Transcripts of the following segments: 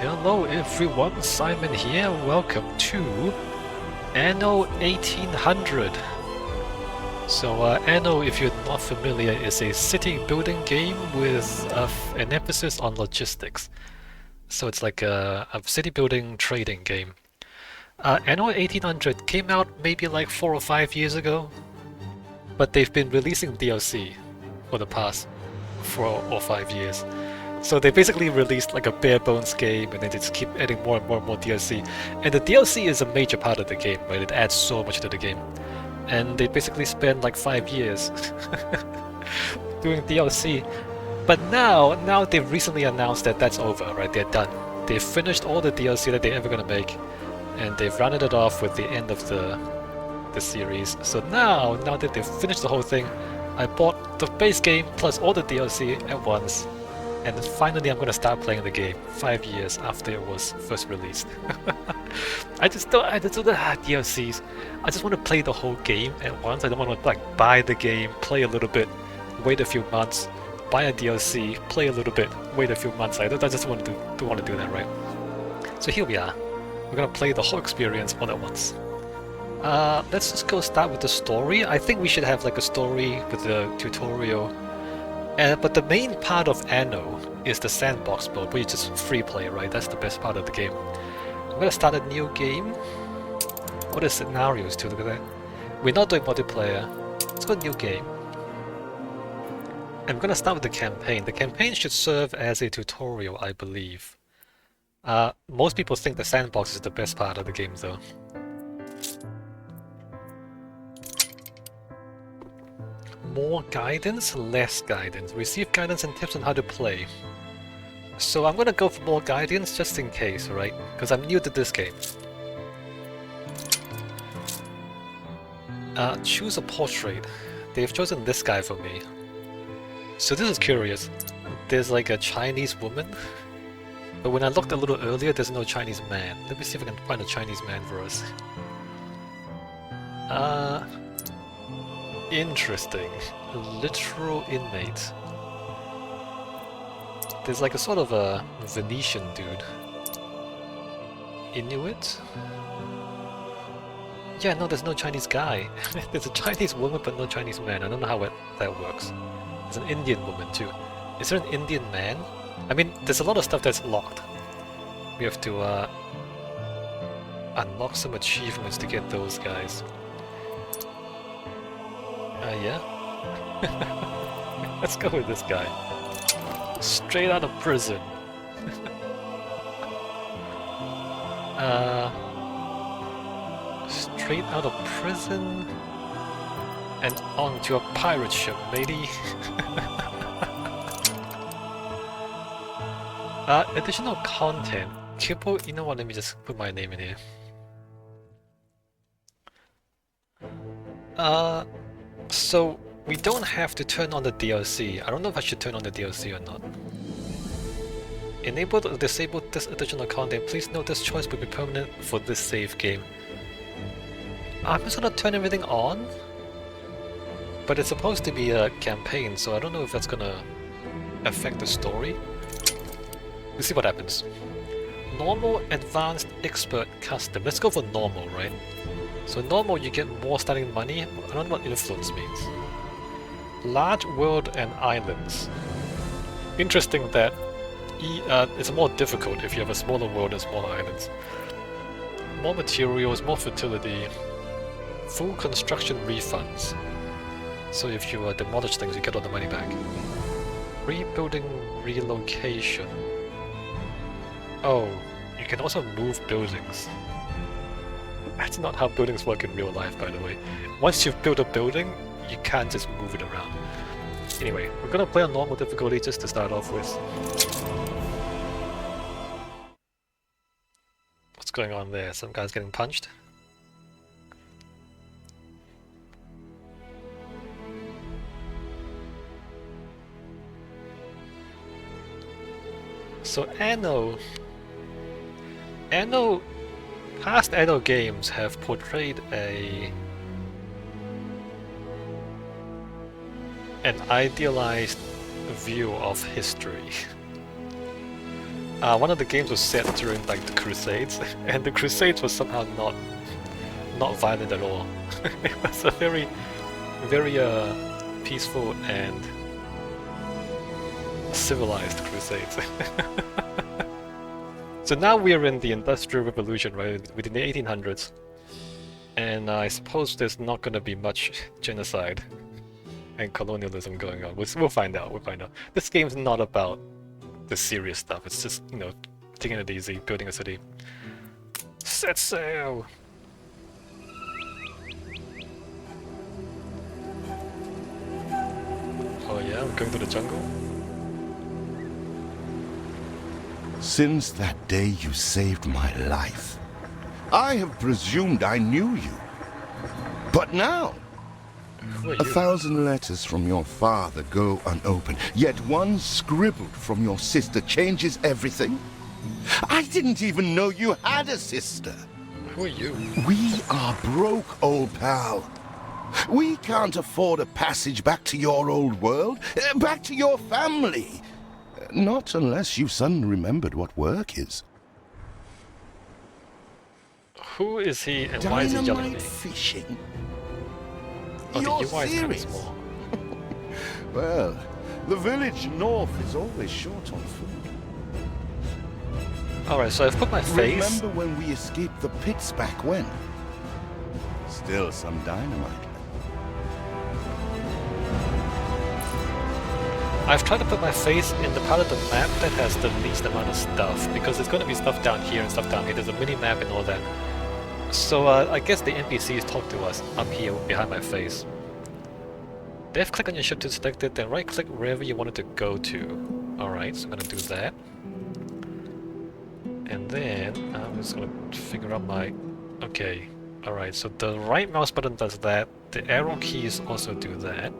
Hello everyone, Simon here. Welcome to Anno 1800. Anno, if you're not familiar, is a city building game with an emphasis on logistics. So it's like a city building trading game. Anno 1800 came out maybe like 4 or 5 years ago, but they've been releasing DLC for the past 4 or 5 years. So they basically released like a bare bones game and then they just keep adding more and more and more DLC. And the DLC is a major part of the game, right? It adds so much to the game. And they basically spent like 5 years doing DLC. But now they've recently announced that that's over, right? They're done. They've finished all the DLC that they're ever gonna make, and they've rounded it off with the end of the series. So now that they've finished the whole thing, I bought the base game plus all the DLC at once. And finally I'm gonna start playing the game 5 years after it was first released. I just don't DLCs. I just want to play the whole game at once. I don't want to like buy the game, play a little bit, wait a few months, buy a DLC, play a little bit, wait a few months. I just want to do that, right? So here we are. We're gonna play the whole experience all at once. Let's just go start with the story. I think we should have like a story with the tutorial. But the main part of Anno is the sandbox mode, where you just free play, right? That's the best part of the game. I'm gonna start a new game. What are scenarios too? Look at that. We're not doing multiplayer. Let's go new game. I'm gonna start with the campaign. The campaign should serve as a tutorial, I believe. Most people think the sandbox is the best part of the game, though. More guidance, less guidance. Receive guidance and tips on how to play. So I'm gonna go for more guidance just in case, right? Because I'm new to this game. Choose a portrait. They've chosen this guy for me. So this is curious. There's like a Chinese woman, but when I looked a little earlier, there's no Chinese man. Let me see if I can find a Chinese man for us. Interesting. Literal inmate. There's like a sort of a Venetian dude. Inuit? Yeah, no, there's no Chinese guy. There's a Chinese woman but no Chinese man. I don't know how that works. There's an Indian woman too. Is there an Indian man? I mean, there's a lot of stuff that's locked. We have to unlock some achievements to get those guys. Yeah? Let's go with this guy. Straight out of prison. Straight out of prison and onto a pirate ship, matey. Additional content. Kibble, you know what, let me just put my name in here. So we don't have to turn on the DLC. I don't know if I should turn on the DLC or not. Enable or disable this additional content. Please note this choice will be permanent for this save game. I'm just gonna turn everything on, but it's supposed to be a campaign, so I don't know if that's gonna affect the story. We'll see what happens. Normal, advanced, expert, custom. Let's go for normal, right? So normal, you get more starting money. I don't know what influence means. Large world and islands. Interesting that it's more difficult if you have a smaller world and smaller islands. More materials, more fertility. Full construction refunds. So if you demolish things, you get all the money back. Rebuilding relocation. Oh, you can also move buildings. That's not how buildings work in real life, by the way. Once you've built a building, you can't just move it around. Anyway, we're gonna play on normal difficulty just to start off with. What's going on there? Some guy's getting punched? So Anno, past Anno games have portrayed an idealized view of history. one of the games was set during like the Crusades, and the Crusades was somehow not violent at all. It was a very peaceful and civilized Crusades. So now we are in the Industrial Revolution, right, within the 1800s, and I suppose there's not going to be much genocide and colonialism going on. We'll find out. We'll find out. This game's not about the serious stuff. It's just, you know, taking it easy, building a city. Set sail! Oh yeah, we're going to the jungle? Since that day you saved my life, I have presumed I knew you. But now, 1,000 letters from your father go unopened, yet one scribbled from your sister changes everything? I didn't even know you had a sister. Who are you? We are broke, old pal. We can't afford a passage back to your old world, back to your family. Not unless you suddenly remembered what work is. Who is he and why is he yelling at me? Fishing? Oh, You're the UI is kind of serious? small. Well, the village north is always short on food. Alright, so I've put my face... Remember when we escaped the pits back when? Still some dynamite. I've tried to put my face in the part of the map that has the least amount of stuff, because there's going to be stuff down here and stuff down here. There's a mini-map and all that. So I guess the NPCs talk to us up here behind my face. Left-click on your ship to select it, then right-click wherever you want it to go to. Alright, so I'm going to do that. And then I'm just going to figure out my... Okay, alright, so the right mouse button does that. The arrow keys also do that.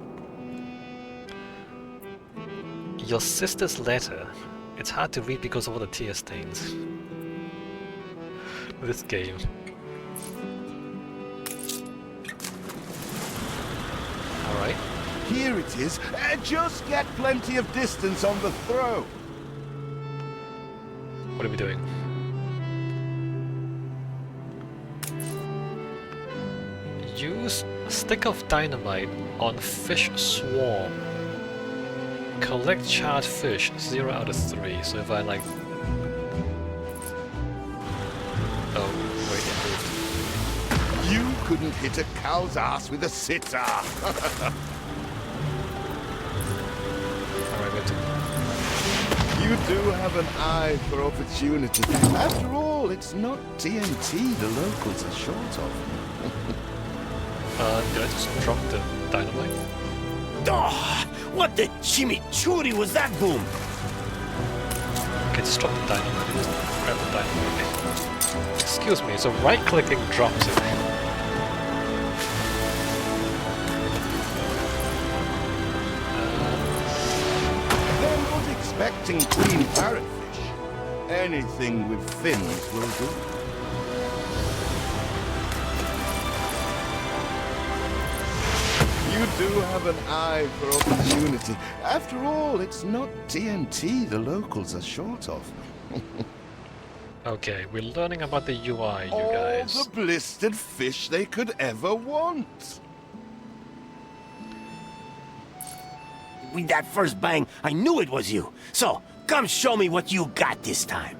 Your sister's letter. It's hard to read because of all the tear stains. This game. Alright. Here it is. Just get plenty of distance on the throw. What are we doing? Use a stick of dynamite on fish swarm. Collect charred fish, 0 out of 3. So if I like... Oh, wait, it moved. You couldn't hit a cow's ass with a sitter. Alright, we have to... You do have an eye for opportunity. After all, it's not TNT the locals are short of. did I just drop the dynamite? Oh, what the chimichurri was that boom? Okay, just drop the dynamite. Just grab the dynamite. Excuse me, so right-clicking drops it. They're not expecting clean parrotfish. Anything with fins will do. You do have an eye for opportunity. After all, it's not TNT the locals are short of. Okay, we're learning about the UI, you guys. All the blistered fish they could ever want. With that first bang, I knew it was you. So, come show me what you got this time.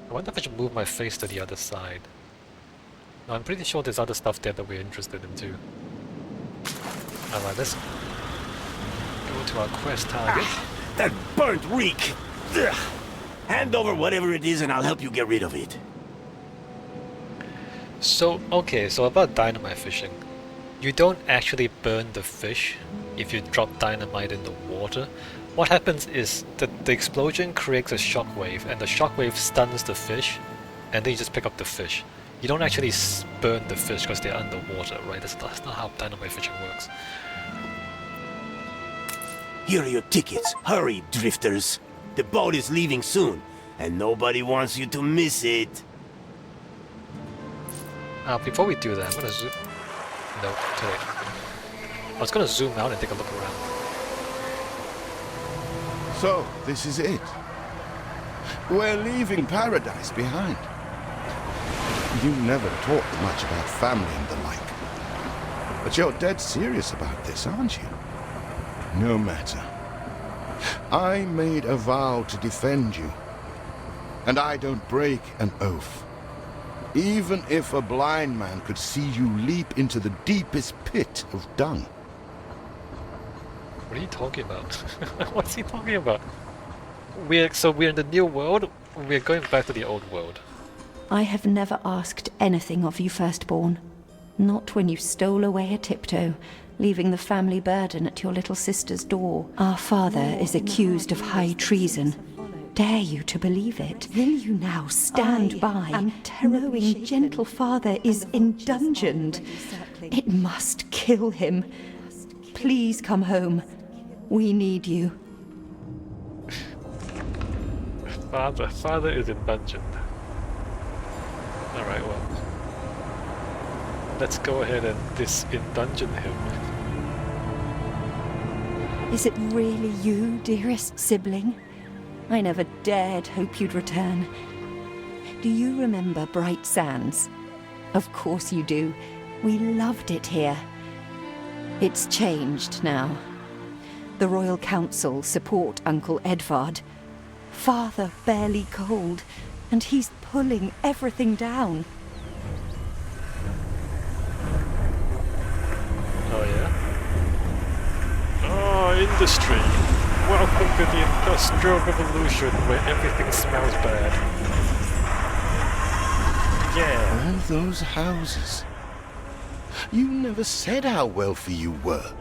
I wonder if I should move my face to the other side. No, I'm pretty sure there's other stuff there that we're interested in too. Alright, let's go to our quest target. That burnt reek! Ugh. Hand over whatever it is and I'll help you get rid of it. So, okay, so about dynamite fishing. You don't actually burn the fish if you drop dynamite in the water. What happens is that the explosion creates a shockwave, and the shockwave stuns the fish, and then you just pick up the fish. You don't actually burn the fish because they're underwater, right? That's not how dynamite fishing works. Here are your tickets. Hurry, drifters. The boat is leaving soon, and nobody wants you to miss it. Before we do that, I'm gonna zoom... No, too late. I was gonna zoom out and take a look around. So, this is it. We're leaving paradise behind. You never talked much about family and the like. But you're dead serious about this, aren't you? No matter. I made a vow to defend you. And I don't break an oath. Even if a blind man could see you leap into the deepest pit of dung. What are you talking about? What's he talking about? So we're in the new world, we're going back to the old world. I have never asked anything of you, firstborn. Not when you stole away a tiptoe, leaving the family burden at your little sister's door. Our father is accused of high treason. Dare you to believe it? Will you now stand by, knowing gentle father is indungeoned? It must kill him. Please come home. We need you. Father is in dungeon. Alright, well. Let's go ahead and dis-in-dungeon him. Is it really you, dearest sibling? I never dared hope you'd return. Do you remember Bright Sands? Of course you do. We loved it here. It's changed now. The Royal Council support Uncle Edvard. Father barely cold, and he's pulling everything down. Oh yeah? Oh, industry! Welcome to the Industrial Revolution where everything smells bad. Yeah! All those houses. You never said how wealthy you were.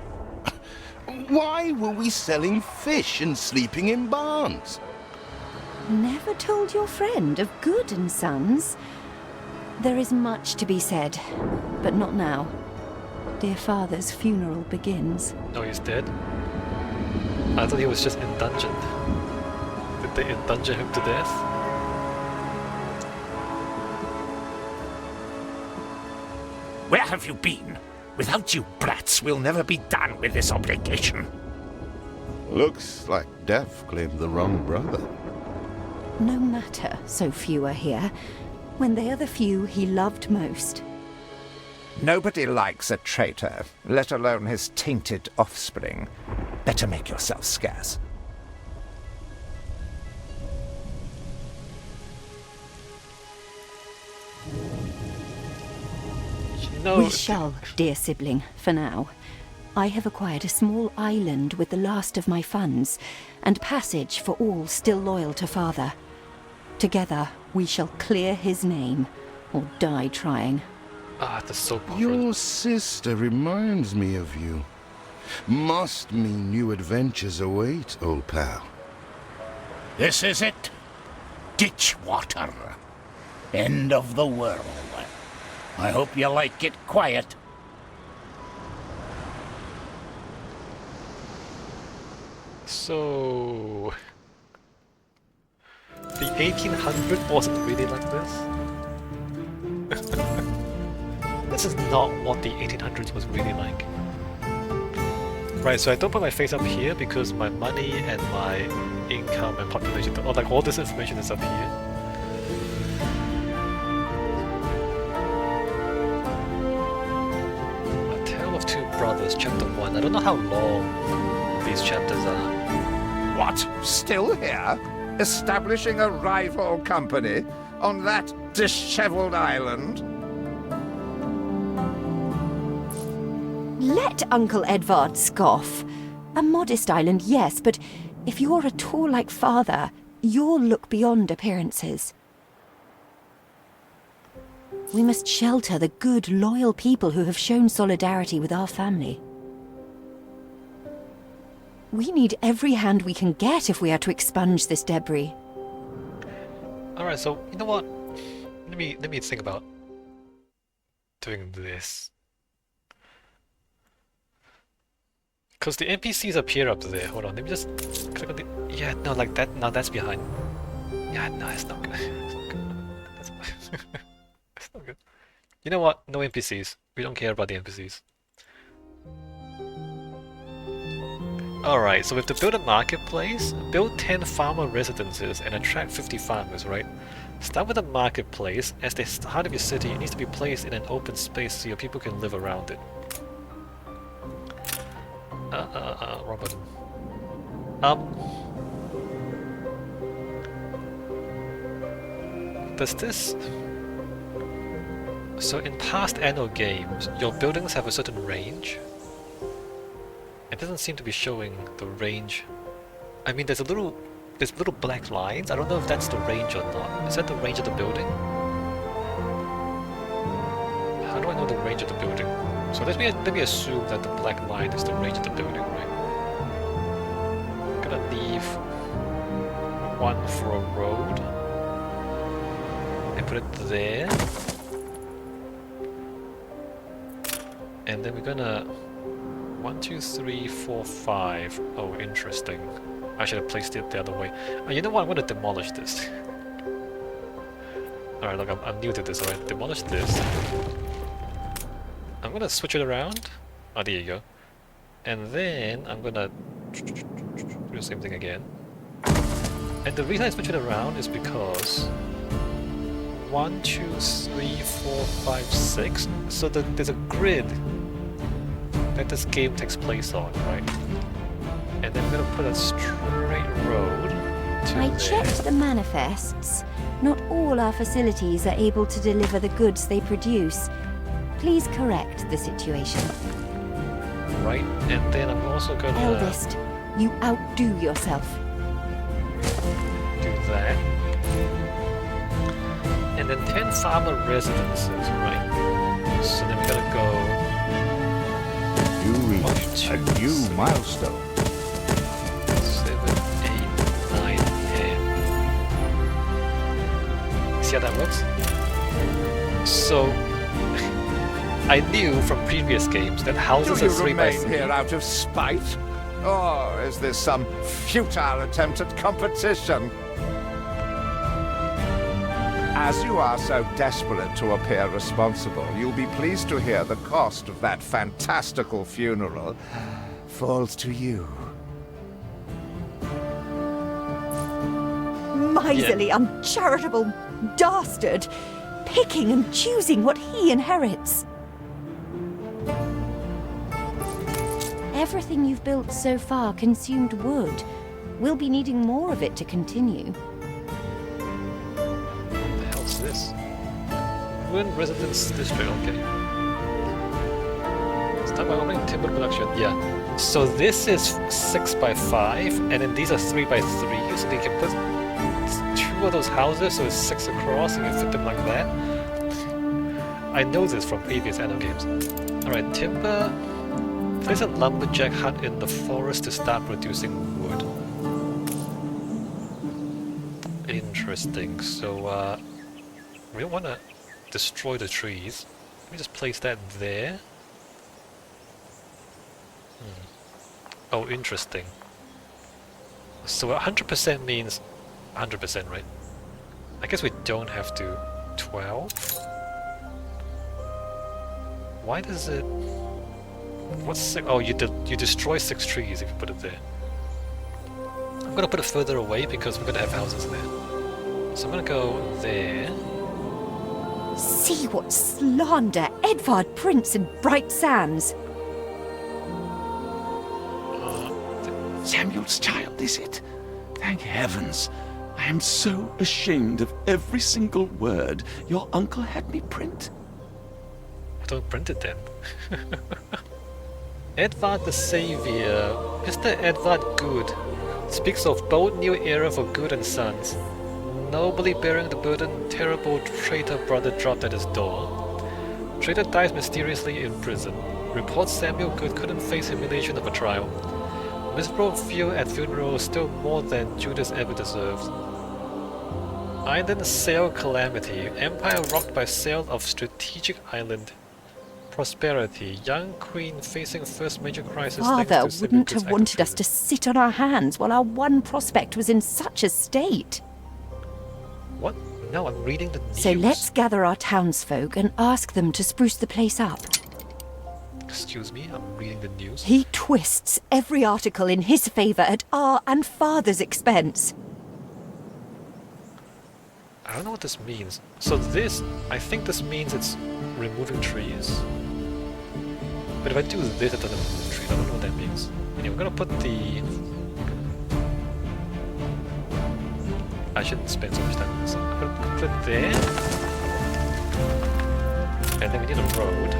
Why were we selling fish and sleeping in barns? Never told your friend of Good and Sons? There is much to be said, but not now. Dear father's funeral begins. No, he's dead? I thought he was just indungeoned. Did they indungeon him to death? Where have you been? Without you brats, we'll never be done with this obligation. Looks like Death claimed the wrong brother. No matter, so few are here, when they are the few he loved most. Nobody likes a traitor, let alone his tainted offspring. Better make yourself scarce. No. We shall, dear sibling, for now. I have acquired a small island with the last of my funds, and passage for all still loyal to father. Together, we shall clear his name, or die trying. Ah, the soap opera. Your sister reminds me of you. Must mean new adventures await, old pal. This is it. Ditch water. End of the world. I hope you like it quiet. So... the 1800 wasn't really like this? This is not what the 1800s was really like. Right, so I don't put my face up here because my money and my income and population, or like all this information is up here. A Tale of Two Brothers, Chapter 1. I don't know how long these chapters are. What? Still here? Establishing a rival company on that disheveled island? Let Uncle Edvard scoff. A modest island, yes, but if you're at all like father, you'll look beyond appearances. We must shelter the good, loyal people who have shown solidarity with our family. We need every hand we can get if we are to expunge this debris. Alright, so you know what? Let me think about doing this. Because the NPCs appear up there. Hold on, let me just click on the... Yeah, no, like that. No, that's behind. Yeah, no, it's not good. It's not good. That's it's not good. You know what? No NPCs. We don't care about the NPCs. Alright, so we have to build a marketplace, build 10 farmer residences, and attract 50 farmers, right? Start with a marketplace. As the heart of your city, it needs to be placed in an open space so your people can live around it. Wrong button. Does this... So in past Anno games, your buildings have a certain range. It doesn't seem to be showing the range. I mean, there's little black lines. I don't know if that's the range or not. Is that the range of the building? How do I know the range of the building? So let me assume that the black line is the range of the building, right? I'm gonna leave one for a road and put it there. And then we're gonna 1, 2, 3, 4, 5. Oh, interesting. I should have placed it the other way. Oh, you know what? I'm gonna demolish this. Alright, look, I'm new to this, alright. Demolish this. I'm gonna switch it around. Oh, there you go. And then I'm gonna do the same thing again. And the reason I switch it around is because 1, 2, 3, 4, 5, 6. So there's a grid that this game takes place on, right? And then we're gonna put a straight road to I there. checked the manifests. Not all our facilities are able to deliver the goods they produce. Please correct the situation. Right, and then I'm also gonna Eldest, you outdo yourself. do that. And then 10 farmer residences, right? So then we're gonna go You reached a new milestone. 7, 8, 9, 10. See how that works? So I knew from previous games that houses Do are you 3 by remain 3. here out of spite? Or is this some futile attempt at competition? As you are so desperate to appear responsible, you'll be pleased to hear the cost of that fantastical funeral falls to you. Miserly, uncharitable dastard! Picking and choosing what he inherits. Everything you've built so far consumed wood. We'll be needing more of it to continue. What the hell's this? Ruined Residence District, okay. Start by opening timber production, yeah. So this is 6 by 5, and then these are 3 by 3, so they can put 2 of those houses, so it's 6 across, and you fit them like that. I know this from previous Anno games. Alright, timber. Place a lumberjack hut in the forest to start producing wood. Interesting. So, we don't want to destroy the trees. Let me just place that there. Oh, interesting. So 100% means 100%, right? I guess we don't have to 12. Why does it... What's 6? Oh, you destroy 6 trees if you put it there. I'm gonna put it further away because we're gonna have houses there. So I'm gonna go there. See what slander Edvard Prince and Bright Sands. Samuel's child, is it? Thank heavens. I am so ashamed of every single word your uncle had me print. I don't print it then. Edvard the Savior, Mr. Edvard Good, speaks of bold new era for Good and Sons. Nobly bearing the burden, terrible traitor brother dropped at his door. Traitor dies mysteriously in prison. Reports Samuel Good couldn't face humiliation of a trial. Miserable feel at funeral still more than Judas ever deserved. Island Sail Calamity, Empire rocked by sale of strategic island. Prosperity, young queen facing first major crisis. Father wouldn't have wanted us to sit on our hands while our one prospect was in such a state. What? No, I'm reading the news. So let's gather our townsfolk and ask them to spruce the place up. Excuse me, I'm reading the news. He twists every article in his favor at our and Father's expense. I don't know what this means. So this, I think this means it's removing trees. But if I do this, it doesn't remove trees. I don't know what that means. Anyway, I'm gonna put the... I shouldn't spend so much time on this. I'm gonna put it there. And then we need a road.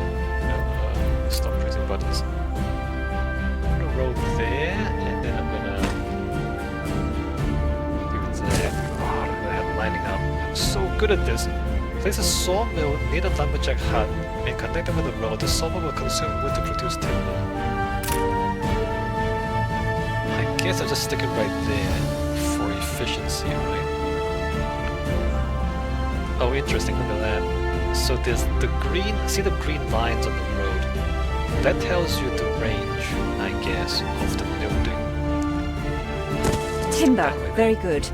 Stop pressing buttons. I'm gonna road there, and then I'm gonna do that. Oh, look at that lining up. I'm so good at this. Place a sawmill near the lumberjack hut and connect them with the road. The sawmill will consume wood to produce timber. I guess I'll just stick it right there for efficiency, right? Oh, interesting, look at that. So there's the green, see the green lines on the road? That tells you the range, I guess, of the building. Timber, very good.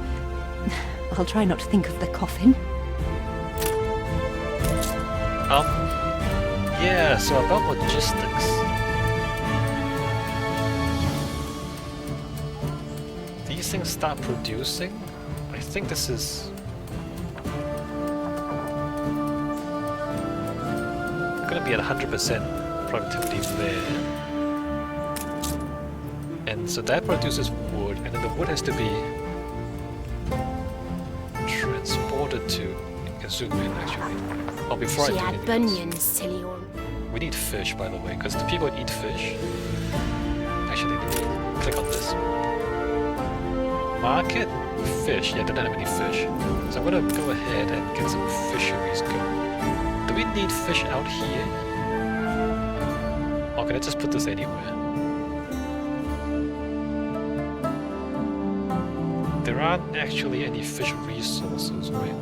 I'll try not to think of the coffin. Yeah, so about logistics. These things start producing. I think this is... gonna be at 100% productivity there. And so that produces wood, and then the wood has to be transported to... You can zoom in, actually. Oh, before She I do had anything else. bunions till he on. We need fish, by the way, because the people eat fish. Actually, click on this. Market fish. Yeah, they don't have any fish. So I'm gonna go ahead and get some fisheries going. Do we need fish out here? Or can I just put this anywhere? There aren't actually any fish resources, right?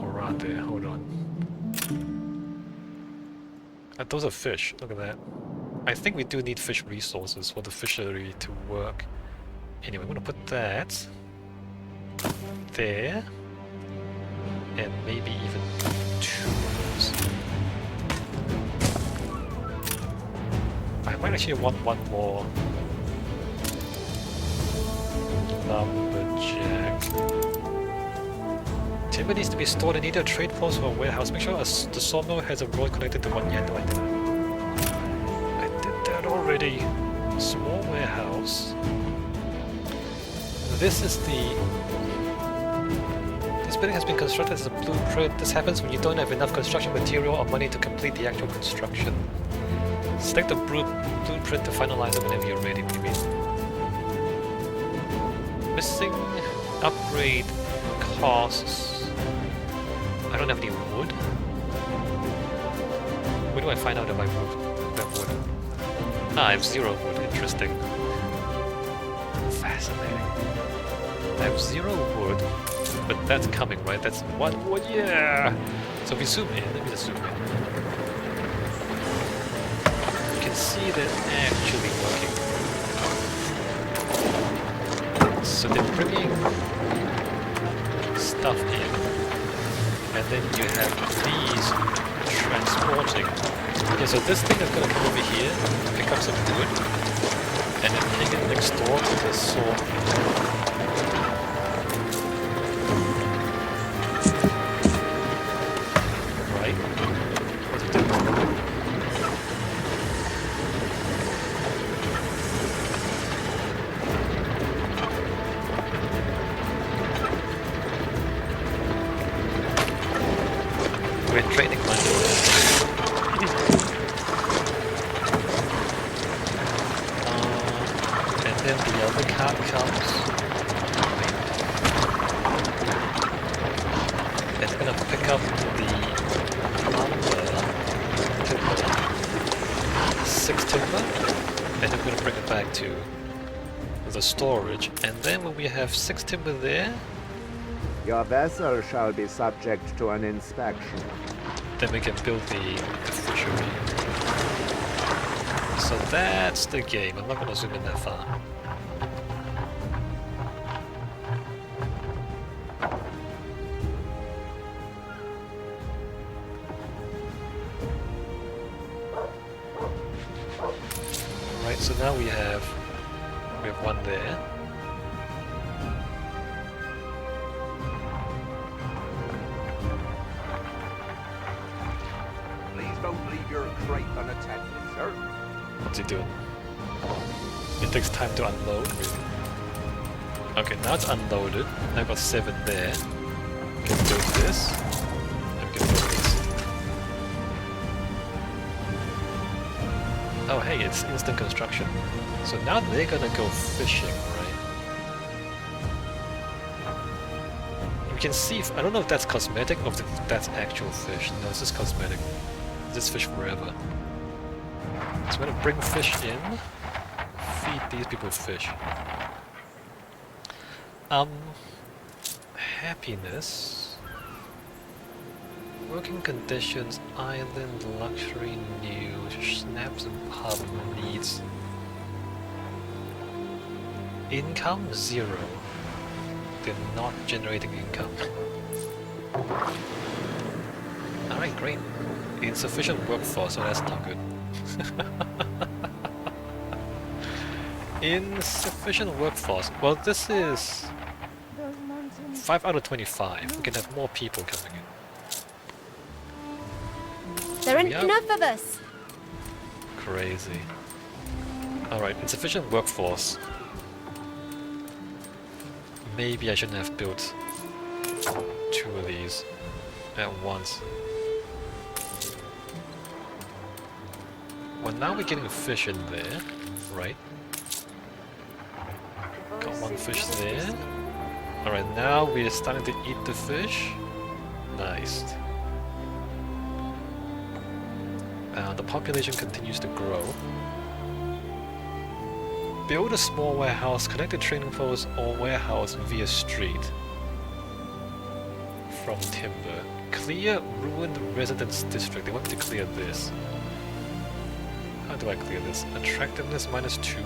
Or are there? Hold on. Those are fish, look at that. I think we do need fish resources for the fishery to work. Anyway, I'm gonna put that there. And maybe even 2 of those. I might actually want one more lumberjack. Timber needs to be stored in either a trade post or a warehouse. Make sure the sawmill has a road connected to one. Yeah, no, I didn't. I did that already. Small warehouse. This is the... This building has been constructed as a blueprint. This happens when you don't have enough construction material or money to complete the actual construction. Select the blueprint to finalize it whenever you're ready. What do you mean? Missing upgrade costs. I don't have any wood. Where do I find out if I have wood? Ah, I have 0 wood. Interesting. Fascinating. I have 0 wood, but that's coming, right? That's 1 wood. Yeah. So if we zoom in, let me just zoom in. You can see that actually working. So they're bringing stuff in. And then you have these transporting. Okay, so this thing is going to come over here, pick up some wood, and then take it next door to the sawmill. Right? What's it doing? We're training money. And then the other cart comes. It's gonna pick up the lumber, timber, 6 timber, and then we're gonna bring it back to the storage. And then when we have 6 timber there, Your vessel shall be subject to an inspection. then we can build the fishery. So that's the game. I'm not gonna zoom in that far. So now we have one there. Please don't leave your crate unattended, sir. What's he doing? It takes time to unload, really. Okay, now it's unloaded. I've got 7 there. We can build this. And we can build this. Oh hey, it's instant construction. So now they're gonna go fishing, right? You can see, I don't know if that's cosmetic or if that's actual fish. No, it's just cosmetic. This fish forever. So we're gonna bring fish in, feed these people fish. Happiness, working conditions, island, luxury, news, snaps and pub needs. Income 0. They're not generating income. Alright, great. Insufficient workforce, so that's not good. Insufficient workforce. Well, this is 5 out of 25. We can have more people coming in. There aren't enough of us. Crazy. Alright, insufficient workforce. Maybe I shouldn't have built 2 of these at once. Well, now we're getting fish in there, right? Got 1 fish there. Alright, now we're starting to eat the fish. Nice. The population continues to grow. Build a small warehouse, connect a trading post or warehouse via street. From timber. Clear ruined residence district. They want me to clear this. How do I clear this? Attractiveness -2.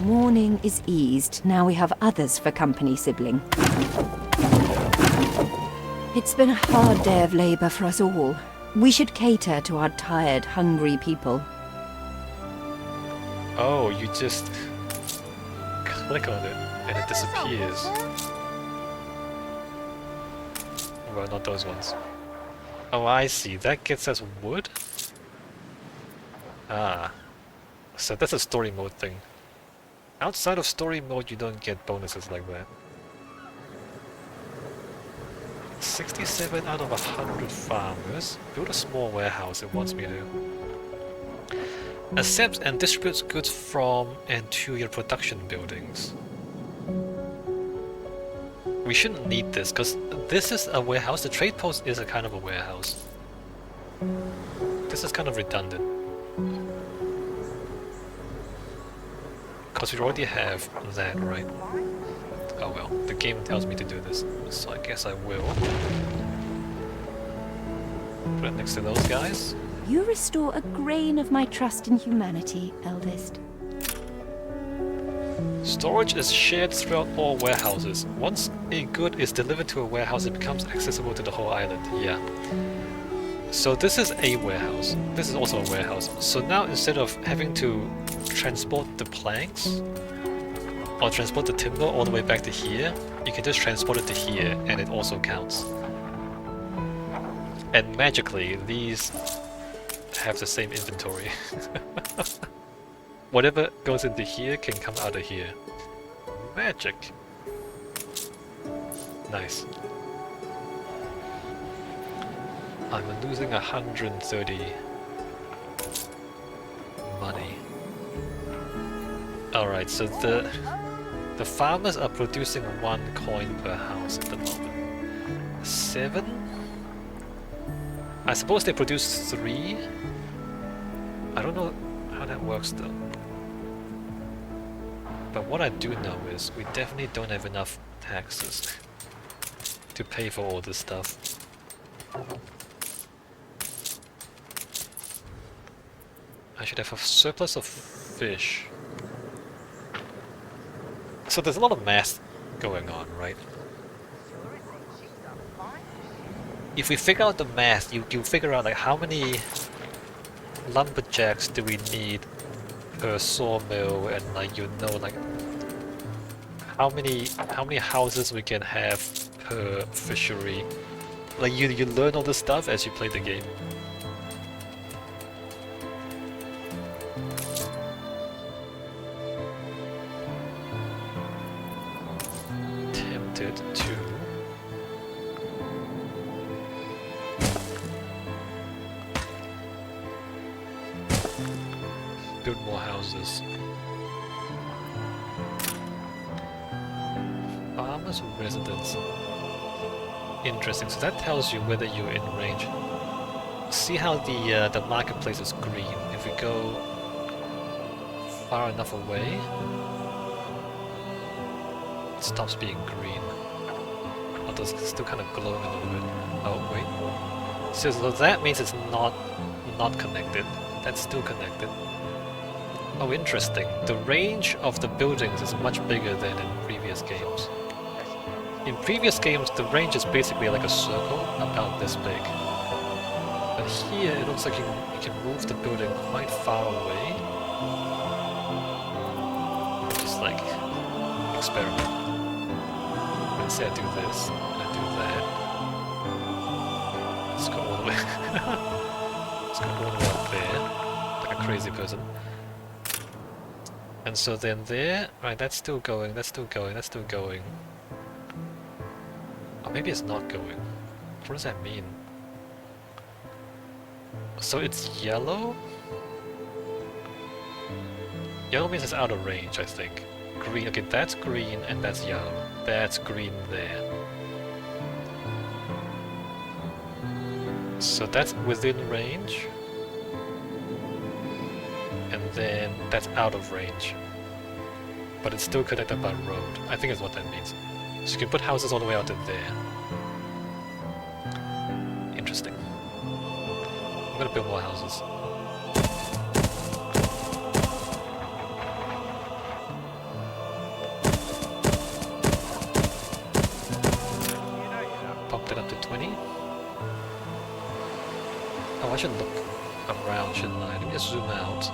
Mourning is eased. Now we have others for company, sibling. It's been a hard day of labor for us all. We should cater to our tired, hungry people. Oh, you just click on it and it disappears. Well, not those ones. Oh, I see. That gets us wood? Ah. So that's a story mode thing. Outside of story mode, you don't get bonuses like that. 67 out of 100 farmers. Build a small warehouse, it wants me to. Accepts and distributes goods from and to your production buildings. We shouldn't need this, because this is a warehouse. The trade post is a kind of a warehouse. This is kind of redundant. Because we already have that, right? Oh well, the game tells me to do this, so I guess I will. Put it next to those guys. You restore a grain of my trust in humanity, eldest. Storage is shared throughout all warehouses. Once a good is delivered to a warehouse, it becomes accessible to the whole island. Yeah. So this is a warehouse. This is also a warehouse. So now instead of having to transport the planks or transport the timber all the way back to here, you can just transport it to here and it also counts. And magically, these have the same inventory. Whatever goes into here can come out of here. Magic. Nice. I'm losing 130 money. Alright, so the farmers are producing 1 coin per house at the moment. 7? I suppose they produce 3? I don't know how that works though. But what I do know is we definitely don't have enough taxes to pay for all this stuff. I should have a surplus of fish. So there's a lot of math going on, right? if we figure out the math, you figure out like how many lumberjacks do we need per sawmill, and like like how many houses we can have per fishery. Like you learn all this stuff as you play the game. Tempted to build more houses. Farmers' residence. Interesting. So that tells you whether you're in range. See how the marketplace is green. If we go far enough away, it stops being green. Although it's still kind of glowing a little bit. Oh wait. So that means it's not connected. That's still connected. Oh, interesting. The range of the buildings is much bigger than in previous games. In previous games, the range is basically like a circle about this big. But here, it looks like you can move the building quite far away. Just like experiment. Let's say I do this, I do that. Let's go all the way. Let's go all the way up there, like a crazy person. And so then there, right, that's still going, that's still going, that's still going. Or maybe it's not going. What does that mean? So it's yellow? Yellow means it's out of range, I think. Green, okay, that's green and that's yellow. That's green there. So that's within range. And then that's out of range. But it's still connected by road. I think is what that means. So you can put houses all the way out to there. Interesting. I'm gonna build more houses. Pump it up to 20. Oh, I should look around, shouldn't I? Let me just zoom out.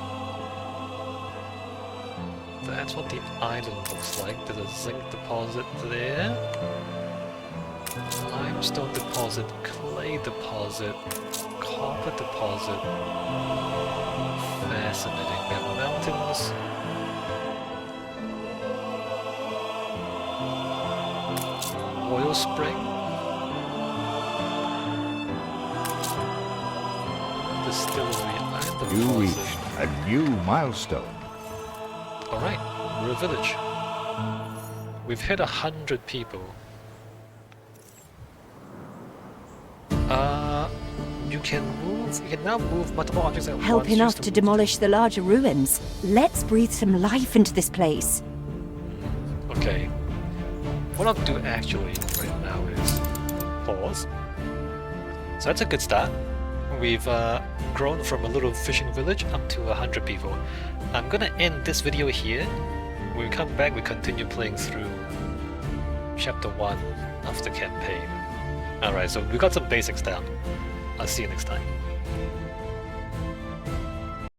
That's what the island looks like. There's a zinc deposit there. Limestone deposit, clay deposit, copper deposit. Fascinating. We have mountains. Oil spring. Distillery, iron deposit. You reached a new milestone. Alright, we're a village. We've hit 100 people. You can now move multiple objects at once. Help enough to demolish the larger ruins. Let's breathe some life into this place. Okay. What I'll do actually right now is pause. So that's a good start. We've grown from a little fishing village up to 100 people. I'm gonna end this video here. When we come back, we continue playing through chapter 1 of the campaign. Alright, so we got some basics down. I'll see you next time.